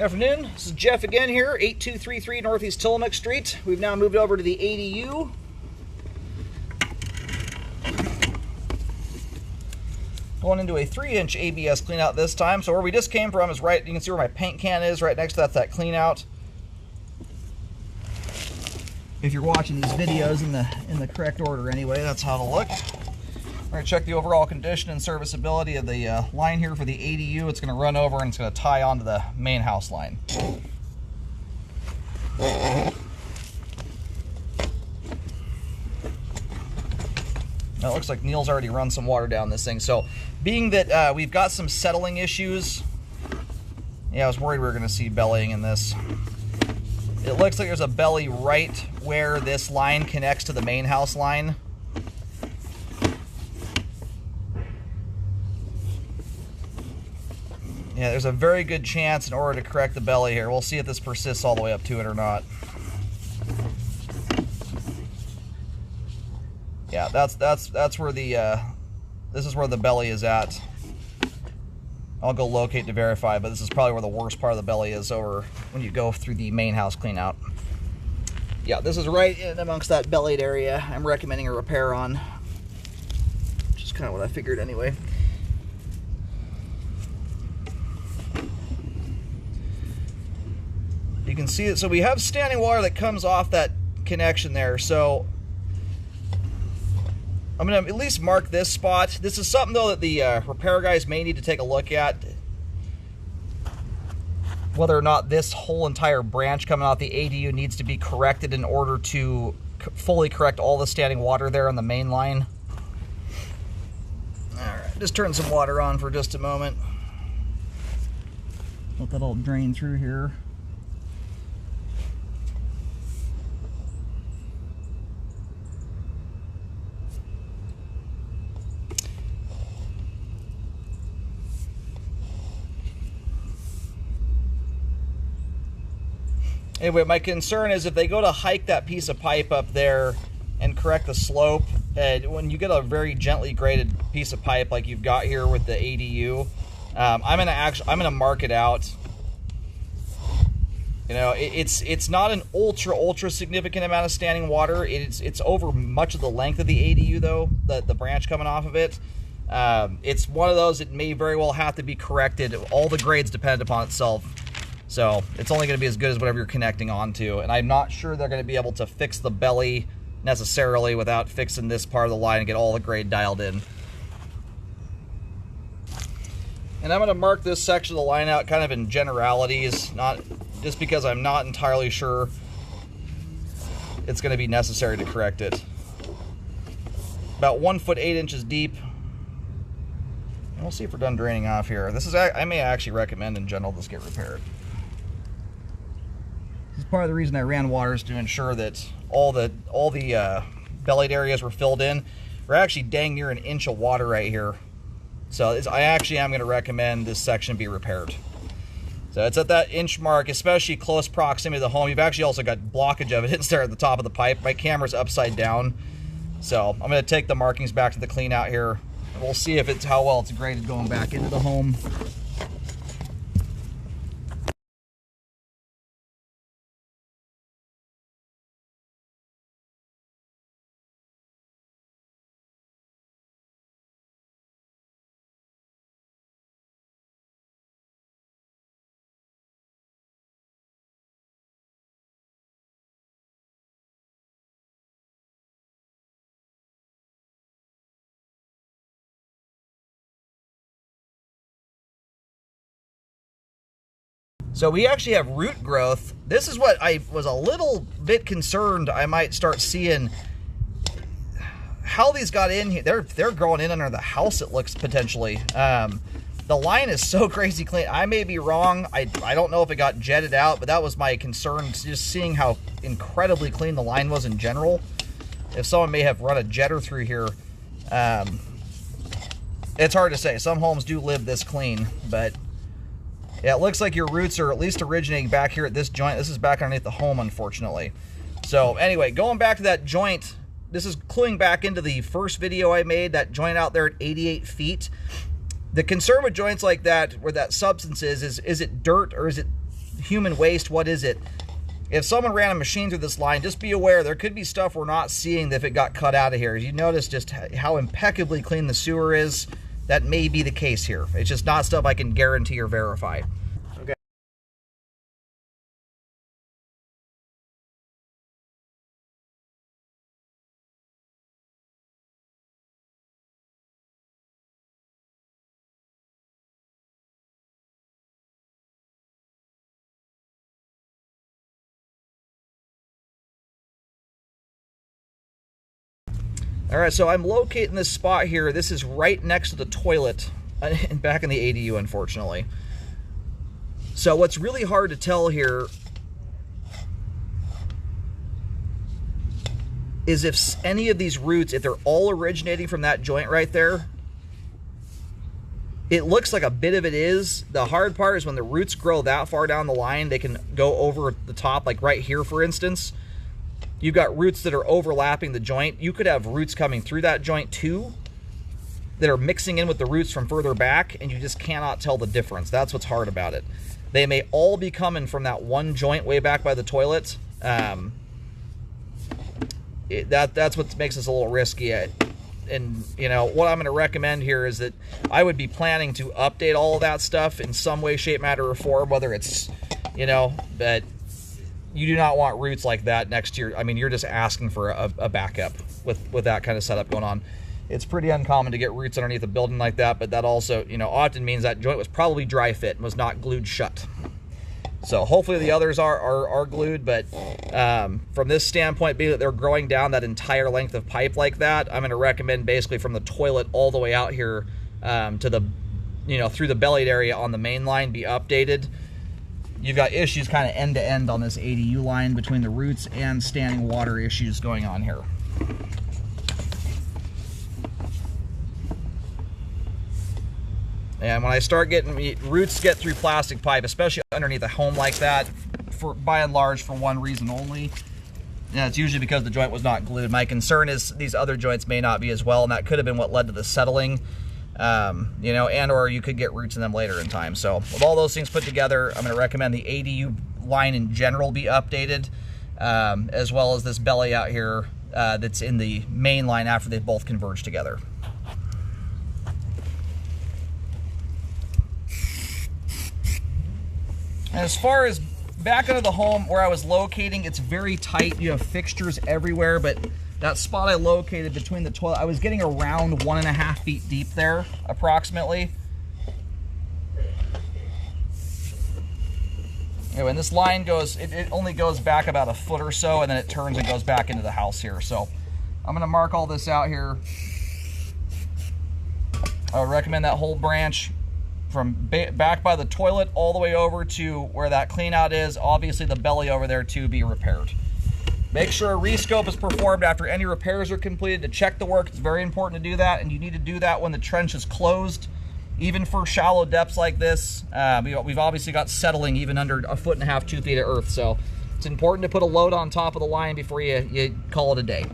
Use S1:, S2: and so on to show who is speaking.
S1: Good afternoon, this is Jeff again here, 8233 Northeast Tillamook Street. We've now moved over to the ADU. Going into a 3-inch ABS cleanout this time. So where we just came from is right, you can see where my paint can is, right next to that cleanout. If you're watching these videos in the correct order anyway, that's how it'll look. We're going to check the overall condition and serviceability of the line here for the ADU. It's going to run over and it's going to tie onto the main house line. Now it looks like Neil's already run some water down this thing. So being that we've got some settling issues, yeah, I was worried we were going to see bellying in this. It looks like there's a belly right where this line connects to the main house line. Yeah, there's a very good chance in order to correct the belly here. We'll see if this persists all the way up to it or not. Yeah, that's where the this is where the belly is at. I'll go locate to verify, but this is probably where the worst part of the belly is over when you go through the main house clean out. Yeah, this is right in amongst that bellied area. I'm recommending a repair on, which is kind of what I figured anyway. You can see it. So we have standing water that comes off that connection there. So I'm going to at least mark this spot. This is something, though, that the repair guys may need to take a look at. Whether or not this whole entire branch coming out the ADU needs to be corrected in order to fully correct all the standing water there on the main line. Alright, just turn some water on for just a moment. Let that all drain through here. Anyway, my concern is if they go to hike that piece of pipe up there and correct the slope, when you get a very gently graded piece of pipe like you've got here with the ADU, I'm gonna mark it out. You know, it's not an ultra significant amount of standing water. It's over much of the length of the ADU though, the branch coming off of it. It's one of those that may very well have to be corrected. All the grades depend upon itself. So it's only going to be as good as whatever you're connecting onto. And I'm not sure they're going to be able to fix the belly necessarily without fixing this part of the line and get all the grade dialed in. And I'm going to mark this section of the line out kind of in generalities, not just because I'm not entirely sure it's going to be necessary to correct it. About 1 foot 8 inches deep. And we'll see if we're done draining off here. This is, I may actually recommend in general this get repaired. This is part of the reason I ran water, is to ensure that all the bellied areas were filled in. We're actually dang near an inch of water right here. So I actually am going to recommend this section be repaired. So it's at that inch mark, especially close proximity to the home. You've actually also got blockage of it. It's there at the top of the pipe. My camera's upside down. So I'm going to take the markings back to the clean out here. And we'll see if it's how well it's graded going back into the home. So we actually have root growth. This is what I was a little bit concerned I might start seeing. How these got in here. They're growing in under the house, it looks, potentially. The line is so crazy clean. I may be wrong. I don't know if it got jetted out, but that was my concern, just seeing how incredibly clean the line was in general. If someone may have run a jetter through here, it's hard to say. Some homes do live this clean, but yeah, it looks like your roots are at least originating back here at this joint. This is back underneath the home, unfortunately. So anyway, going back to that joint, this is cluing back into the first video I made, that joint out there at 88 feet. The concern with joints like that, where that substance is it dirt or is it human waste, what is it? If someone ran a machine through this line, just be aware there could be stuff we're not seeing if it got cut out of here. You notice just how impeccably clean the sewer is. That may be the case here. It's just not stuff I can guarantee or verify. Okay. All right, so I'm locating this spot here. This is right next to the toilet and back in the ADU, unfortunately. So what's really hard to tell here is if any of these roots, if they're all originating from that joint right there. It looks like a bit of it is. The hard part is when the roots grow that far down the line, they can go over the top, like right here, for instance. You've got roots that are overlapping the joint. You could have roots coming through that joint too that are mixing in with the roots from further back, and you just cannot tell the difference. That's what's hard about it. They may all be coming from that one joint way back by the toilet. That's what makes this a little risky. And, you know, what I'm going to recommend here is that I would be planning to update all of that stuff in some way, shape, matter, or form, whether it's, you know, that you do not want roots like that next to your, I mean, you're just asking for a backup with that kind of setup going on. It's pretty uncommon to get roots underneath a building like that, but that also, you know, often means that joint was probably dry fit and was not glued shut. So hopefully the others are glued, but from this standpoint, being that they're growing down that entire length of pipe like that, I'm going to recommend basically from the toilet all the way out here to the, you know, through the bellied area on the main line be updated. You've got issues kind of end to end on this ADU line between the roots and standing water issues going on here. And when I start getting roots get through plastic pipe, especially underneath a home like that, for by and large for one reason only, yeah, it's usually because the joint was not glued. My concern is these other joints may not be as well, and that could have been what led to the settling, you know, and or you could get roots in them later in time. So with all those things put together, I'm going to recommend the ADU line in general be updated, as well as this belly out here that's in the main line after they both converge together. As far as back into the home where I was locating, it's very tight. You have fixtures everywhere, but that spot I located between the toilet, I was getting around 1.5 feet deep there, approximately. Anyway, and this line goes, it only goes back about a foot or so, and then it turns and goes back into the house here. So I'm gonna mark all this out here. I would recommend that whole branch from back by the toilet all the way over to where that clean out is. Obviously the belly over there to be repaired. Make sure a rescope is performed after any repairs are completed to check the work. It's very important to do that, and you need to do that when the trench is closed, even for shallow depths like this. We've obviously got settling even under 1.5 to 2 feet of earth, so it's important to put a load on top of the line before you call it a day.